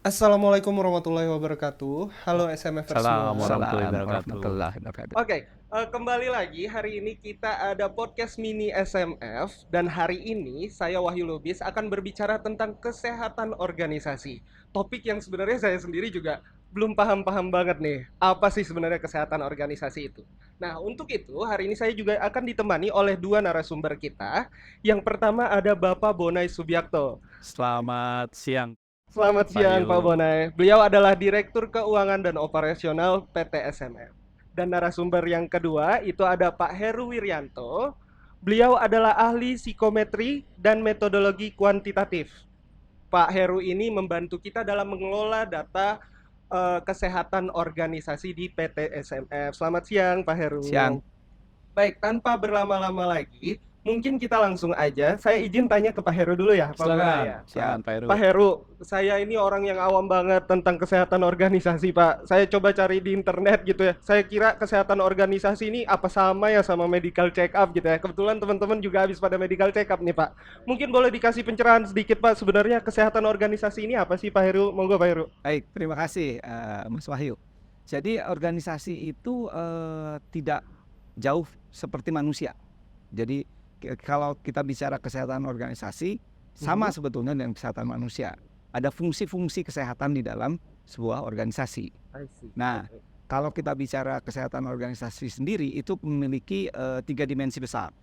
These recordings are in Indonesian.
Assalamualaikum warahmatullahi wabarakatuh. Halo SMFers Salam semua. warahmatullahi Salam wabarakatuh. warahmatullahi wabarakatuh. Kembali lagi hari ini kita ada podcast mini SMF dan hari ini saya Wahyu Lubis akan berbicara tentang kesehatan organisasi. Topik yang sebenarnya saya sendiri juga belum paham-paham banget nih. Apa sih sebenarnya kesehatan organisasi itu? Nah, untuk itu hari ini saya juga akan ditemani oleh dua narasumber kita. Yang pertama ada Bapak Bonai Subiakto. Selamat siang, Selamat Pak siang Pak Yu. Bonai. Beliau adalah Direktur Keuangan dan Operasional PT SMF. Dan narasumber yang kedua itu ada Pak Heru Wiryanto. Beliau adalah ahli psikometri dan metodologi kuantitatif. Pak Heru ini membantu kita dalam mengelola data kesehatan organisasi di PT SMF. Selamat siang Pak Siang. Heru. Baik, tanpa berlama-lama lagi, mungkin kita langsung aja. Saya izin tanya ke Pak Heru dulu ya, Pak Bonai ya. Silakan Pak Heru. Pak Heru, saya ini orang yang awam banget tentang kesehatan organisasi, Pak. Saya coba cari di internet gitu ya. Saya kira kesehatan organisasi ini apa sama ya sama medical check up gitu ya. Kebetulan teman-teman juga habis pada medical check up nih, Pak. Mungkin boleh dikasih pencerahan sedikit, Pak. Sebenarnya kesehatan organisasi ini apa sih, Pak Heru? Monggo, Pak Heru. Baik, terima kasih Mas Wahyu. Jadi organisasi itu tidak jauh seperti manusia. Jadi kalau kita bicara kesehatan organisasi sama sebetulnya dengan kesehatan manusia. Ada fungsi-fungsi kesehatan di dalam sebuah organisasi. Nah, kalau kita bicara kesehatan organisasi sendiri itu memiliki 3 dimensi besar.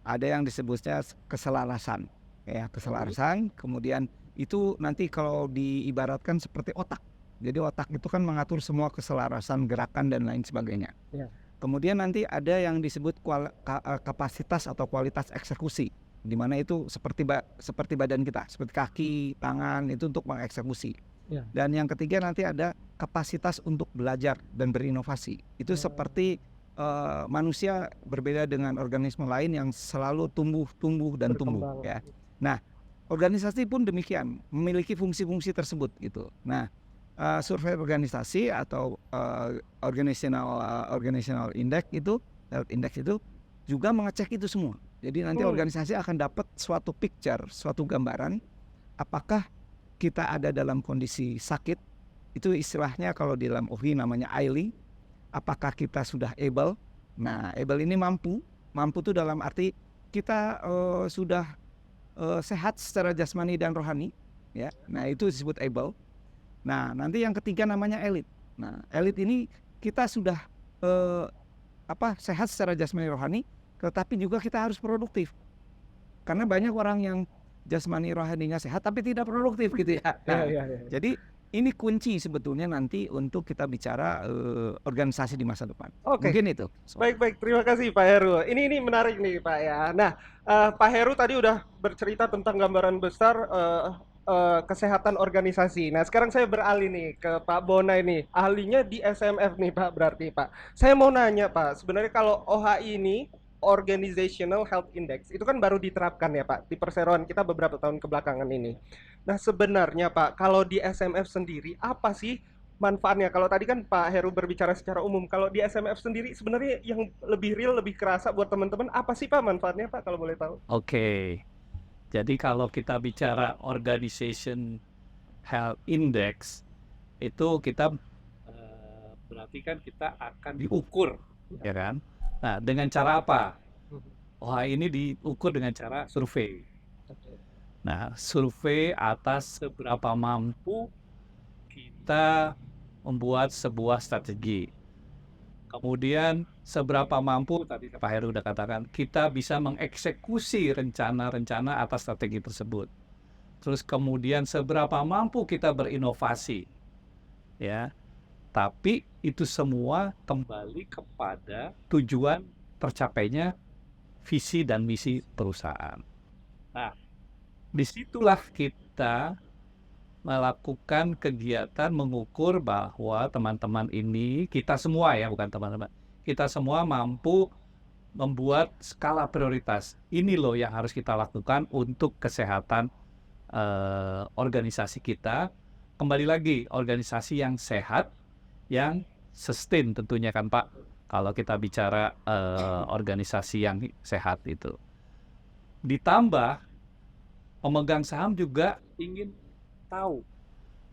Ada yang disebutnya keselarasan, ya keselarasan. Kemudian itu nanti kalau diibaratkan seperti otak. Jadi otak itu kan mengatur semua keselarasan gerakan dan lain sebagainya. Ya. Kemudian nanti ada yang disebut kapasitas atau kualitas eksekusi, di mana itu seperti badan kita, seperti kaki, tangan itu untuk mengeksekusi. Ya. Dan yang ketiga nanti ada kapasitas untuk belajar dan berinovasi. Itu seperti manusia berbeda dengan organisme lain yang selalu tumbuh dan tumbuh ya. Nah, organisasi pun demikian, memiliki fungsi-fungsi tersebut gitu. Nah, survei organisasi atau organizational index itu, health index itu juga mengecek itu semua. Jadi nanti organisasi akan dapat suatu picture, suatu gambaran apakah kita ada dalam kondisi sakit. Itu istilahnya kalau di dalam OHI namanya ailing. Apakah kita sudah able? Nah, able ini mampu itu dalam arti kita sudah sehat secara jasmani dan rohani, ya. Nah, itu disebut able. Nah, nanti yang ketiga namanya elite. Nah, elite ini kita sudah sehat secara jasmani rohani, tetapi juga kita harus produktif. Karena banyak orang yang jasmani rohaninya sehat tapi tidak produktif gitu ya. Nah, jadi ini kunci sebetulnya nanti untuk kita bicara organisasi di masa depan. Mungkin itu. Baik, terima kasih Pak Heru. Ini menarik nih Pak ya. Nah, Pak Heru tadi udah bercerita tentang gambaran besar kesehatan organisasi. Nah, sekarang saya beralih nih ke Pak Bonai nih, ahlinya di SMF nih Pak berarti Pak. Saya mau nanya Pak, sebenarnya kalau OHI ini Organizational Health Index itu kan baru diterapkan ya Pak di perseroan kita beberapa tahun kebelakangan ini. Nah, sebenarnya Pak, kalau di SMF sendiri apa sih manfaatnya? Kalau tadi kan Pak Heru berbicara secara umum, kalau di SMF sendiri sebenarnya yang lebih real, lebih kerasa buat teman-teman apa sih Pak manfaatnya Pak kalau boleh tahu? Oke. Jadi kalau kita bicara Organization Health Index itu kita berarti kan kita akan diukur, ya kan? Nah, dengan cara apa? OHI ini diukur dengan cara survei. Nah, survei atas seberapa mampu kita membuat sebuah strategi. Kemudian seberapa mampu, tadi Pak Heru udah katakan, kita bisa mengeksekusi rencana-rencana atas strategi tersebut. Terus kemudian seberapa mampu kita berinovasi. Ya. Tapi itu semua kembali kepada tujuan tercapainya visi dan misi perusahaan. Nah, disitulah kita melakukan kegiatan mengukur bahwa teman-teman ini, kita semua ya, bukan teman-teman, kita semua mampu membuat skala prioritas. Ini loh yang harus kita lakukan untuk kesehatan organisasi kita. Kembali lagi, organisasi yang sehat, yang sustain tentunya kan Pak, kalau kita bicara organisasi yang sehat itu. Ditambah pemegang saham juga ingin tahu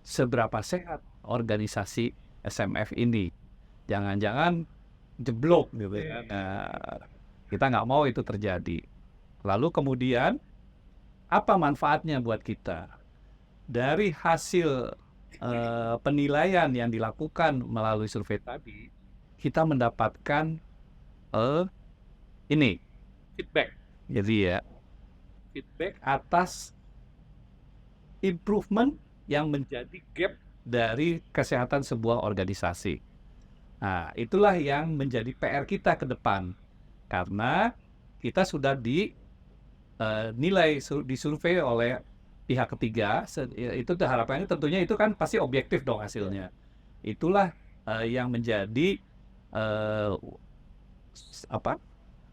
seberapa sehat organisasi SMF ini. Jangan-jangan jeblok gitu ya. Kita nggak mau itu terjadi. Lalu kemudian apa manfaatnya buat kita? Dari hasil penilaian yang dilakukan melalui survei tadi, kita mendapatkan ini feedback. Jadi ya, feedback atas improvement yang menjadi gap dari kesehatan sebuah organisasi. Nah, itulah yang menjadi PR kita ke depan. Karena kita sudah dinilai, disurvei oleh pihak ketiga, itu harapannya tentunya itu kan pasti objektif dong hasilnya. Itulah yang menjadi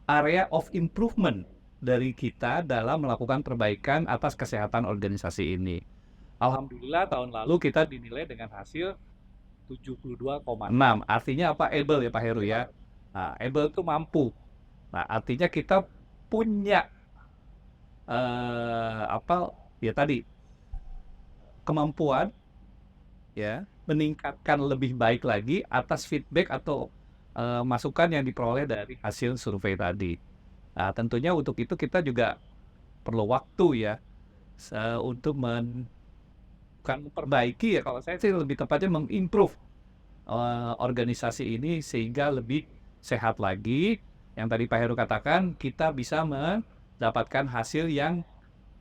area of improvement dari kita dalam melakukan perbaikan atas kesehatan organisasi ini. Alhamdulillah tahun lalu kita dinilai dengan hasil 72,6. Artinya apa? Able ya Pak Heru ya. Nah, able itu mampu. Nah, artinya kita punya ya tadi kemampuan ya meningkatkan lebih baik lagi atas feedback atau masukan yang diperoleh dari hasil survei tadi. Nah, tentunya untuk itu kita juga perlu waktu ya untuk bukan memperbaiki ya, kalau saya sih lebih tepatnya mengimprove organisasi ini sehingga lebih sehat lagi. Yang tadi Pak Heru katakan, kita bisa mendapatkan hasil yang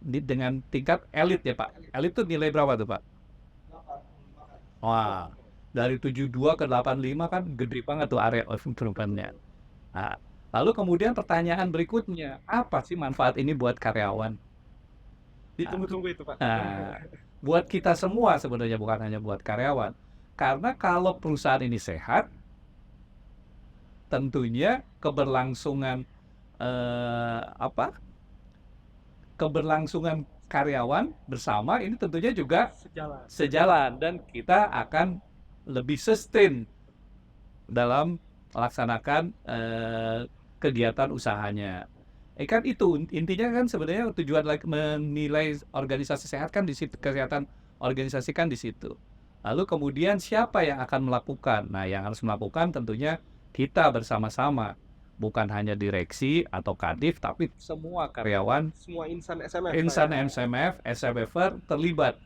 dengan tingkat elit ya Pak. Elit itu nilai berapa tuh Pak? Wah, dari 72 ke 85 kan gede banget tuh area of improvement-nya. Nah, lalu kemudian pertanyaan berikutnya, apa sih manfaat ini buat karyawan? Ditunggu-tunggu itu Pak. Nah, buat kita semua sebenarnya, bukan hanya buat karyawan. Karena kalau perusahaan ini sehat, tentunya keberlangsungan keberlangsungan karyawan bersama ini tentunya juga sejalan dan kita akan lebih sustain dalam melaksanakan kegiatan usahanya. Kan itu intinya kan sebenarnya tujuan menilai organisasi sehat kan di situ, kesehatan organisasi kan di situ. Lalu kemudian siapa yang akan melakukan? Nah, yang harus melakukan tentunya kita bersama-sama, bukan hanya direksi atau kadif, tapi semua karyawan, Semua insan SMF. insan Pak, ya. SMF, SMF-er terlibat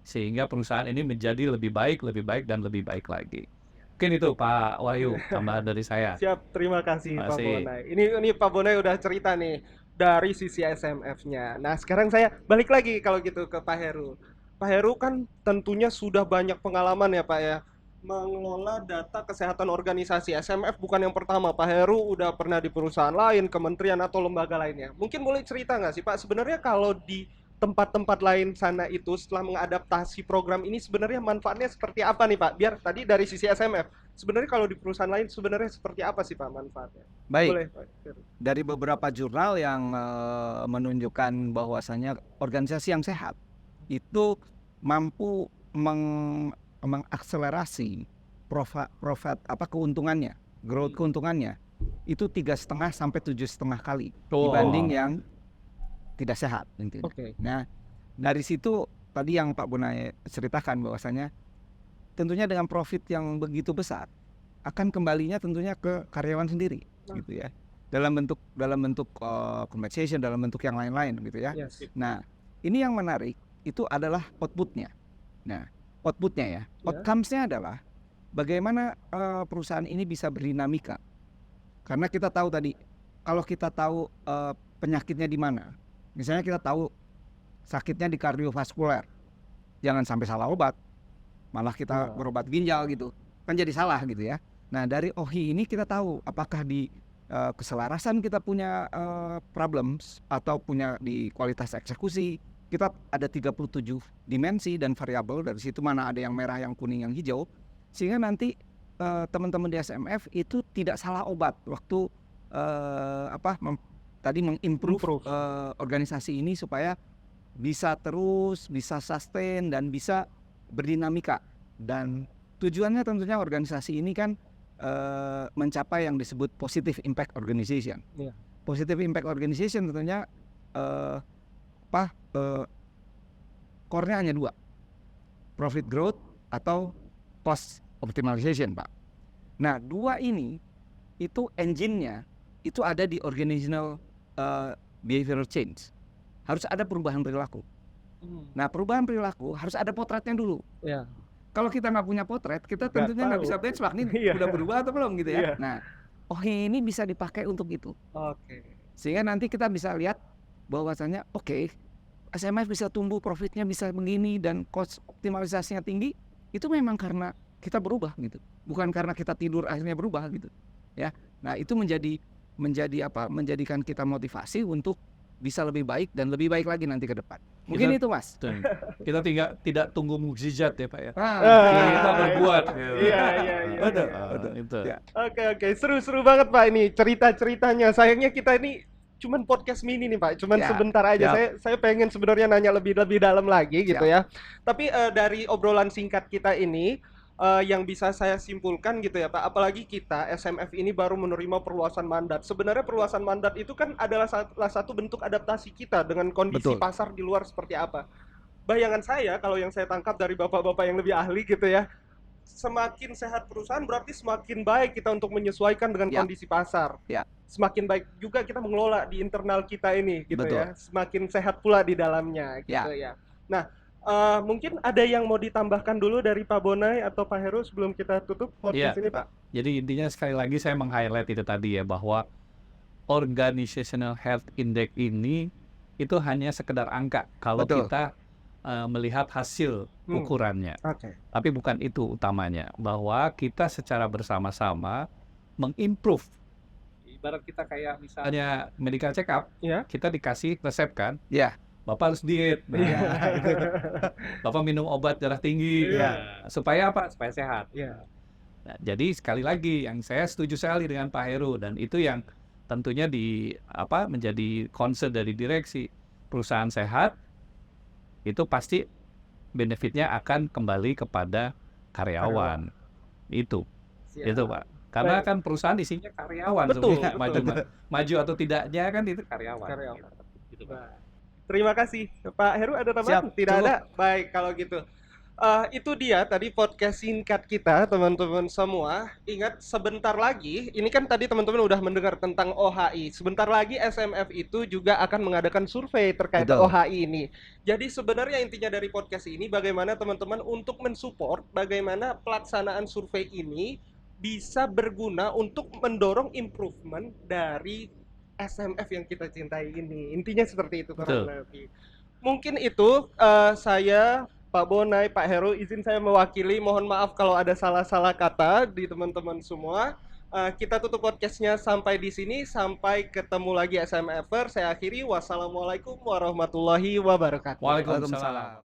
sehingga perusahaan ini menjadi lebih baik dan lebih baik lagi. Mungkin itu Pak Wahyu tambahan dari saya. Siap, terima kasih Terima Pak kasih. Bonai. Ini Pak Bonai udah cerita nih dari sisi SMF-nya. Nah, sekarang saya balik lagi kalau gitu ke Pak Heru. Pak Heru kan tentunya sudah banyak pengalaman ya Pak ya mengelola data kesehatan organisasi. SMF bukan yang pertama. Pak Heru udah pernah di perusahaan lain, kementerian atau lembaga lainnya. Mungkin boleh cerita nggak sih Pak, sebenarnya kalau di tempat-tempat lain sana itu setelah mengadaptasi program ini sebenarnya manfaatnya seperti apa nih Pak? Biar tadi dari sisi SMF, sebenarnya kalau di perusahaan lain sebenarnya seperti apa sih Pak manfaatnya? Baik, Boleh Pak. dari beberapa jurnal yang menunjukkan bahwasanya organisasi yang sehat itu mampu mengakselerasi keuntungannya, growth keuntungannya itu 3,5 sampai 7,5 kali dibanding yang tidak sehat intinya. Oke. Nah, dari situ tadi yang Pak Bonai ceritakan bahwasanya tentunya dengan profit yang begitu besar akan kembalinya tentunya ke karyawan sendiri gitu ya. Dalam bentuk compensation, dalam bentuk yang lain-lain gitu ya. Yes. Nah, ini yang menarik itu adalah outputnya. Nah, outputnya ya, outcomes-nya adalah bagaimana perusahaan ini bisa berdinamika. Karena kita tahu tadi, kalau kita tahu penyakitnya di mana, misalnya kita tahu sakitnya di kardiovaskuler, jangan sampai salah obat, malah kita berobat ginjal gitu, kan jadi salah gitu ya. Nah, dari OHI ini kita tahu apakah di keselarasan kita punya problems atau punya di kualitas eksekusi. Kita ada 37 dimensi dan variabel, dari situ mana ada yang merah, yang kuning, yang hijau, sehingga nanti teman-teman di SMF itu tidak salah obat waktu tadi mengimprove organisasi ini supaya bisa terus, bisa sustain dan bisa berdinamika. Dan tujuannya tentunya organisasi ini kan mencapai yang disebut positive impact organization. Iya. Positive impact organization tentunya core-nya hanya 2. profit growth atau cost optimization, Pak. Nah, dua ini itu engine-nya itu ada di organizational behavioral change. Harus ada perubahan perilaku. Nah, perubahan perilaku harus ada potretnya dulu. Ya. Kalau kita nggak punya potret, kita Nggak tentunya nggak tahu. bisa benchmark nih Iya. udah berubah atau belum gitu ya. Iya. Nah, ini bisa dipakai untuk itu. Oke. Sehingga nanti kita bisa lihat bahwasanya oke, SMF bisa tumbuh, profitnya bisa begini dan cost optimalisasinya tinggi, itu memang karena kita berubah gitu. Bukan karena kita tidur akhirnya berubah gitu. Ya. Nah, itu menjadikan kita motivasi untuk bisa lebih baik dan lebih baik lagi nanti ke depan. Mungkin Kita- itu, Mas. Dan kita tidak tunggu mukjizat ya Pak ya. Ah, Kita berbuat. gitu. Iya, iya, iya. Betul, Ah, betul. itu. Ya. Oke, seru-seru banget Pak ini cerita-ceritanya. Sayangnya kita ini cuman podcast mini nih Pak, cuman Ya, sebentar aja. siap. Saya pengen sebenarnya nanya lebih dalam lagi gitu Siap. ya. Tapi dari obrolan singkat kita ini yang bisa saya simpulkan gitu ya Pak, apalagi kita SMF ini baru menerima perluasan mandat. Sebenarnya perluasan mandat itu kan adalah salah satu bentuk adaptasi kita dengan kondisi Betul. pasar di luar seperti apa. Bayangan saya kalau yang saya tangkap dari bapak-bapak yang lebih ahli gitu ya, semakin sehat perusahaan berarti semakin baik kita untuk menyesuaikan dengan Ya. kondisi pasar. Ya. Semakin baik juga kita mengelola di internal kita ini gitu ya. Betul. Semakin sehat pula di dalamnya gitu ya. Nah, mungkin ada yang mau ditambahkan dulu dari Pak Bonai atau Pak Heru sebelum kita tutup podcast Iya. ini Pak? Jadi intinya sekali lagi saya meng-highlight itu tadi ya, bahwa Organizational Health Index ini itu hanya sekedar angka kalau Betul. kita melihat hasil ukurannya. Oke. Tapi bukan itu utamanya, bahwa kita secara bersama-sama mengimprove. Ibarat kita kayak misalnya medical check up, Ya. kita dikasih resep kan, Ya. Bapak harus diet. Nah, Iya. Bapak minum obat darah tinggi. Iya. Nah, supaya apa? Supaya sehat. Iya. Nah, jadi sekali lagi yang saya setuju sekali dengan Pak Heru, dan itu yang tentunya menjadi concern dari direksi. Perusahaan sehat itu pasti benefitnya akan kembali kepada karyawan. Itu Pak. Karena Baik. kan perusahaan isinya karyawan Betul, sebenarnya. betul. Maju atau tidaknya kan itu karyawan. Karyawan. Gitu, Pak. Terima kasih. Pak Heru ada tambahan? Siap, Tidak cukup. ada? Baik, kalau gitu. Itu dia tadi podcast singkat kita, teman-teman semua. Ingat, sebentar lagi, ini kan tadi teman-teman udah mendengar tentang OHI. Sebentar lagi SMF itu juga akan mengadakan survei terkait Betul. OHI ini. Jadi sebenarnya intinya dari podcast ini, bagaimana teman-teman untuk mensupport bagaimana pelaksanaan survei ini bisa berguna untuk mendorong improvement dari SMF yang kita cintai ini. Intinya seperti itu kurang lebih. Mungkin itu saya, Pak Bonai, Pak Heru, izin saya mewakili. Mohon maaf kalau ada salah-salah kata di teman-teman semua. Kita tutup podcastnya sampai di sini. Sampai ketemu lagi SMFer. Saya akhiri. Wassalamualaikum warahmatullahi wabarakatuh. Waalaikumsalam.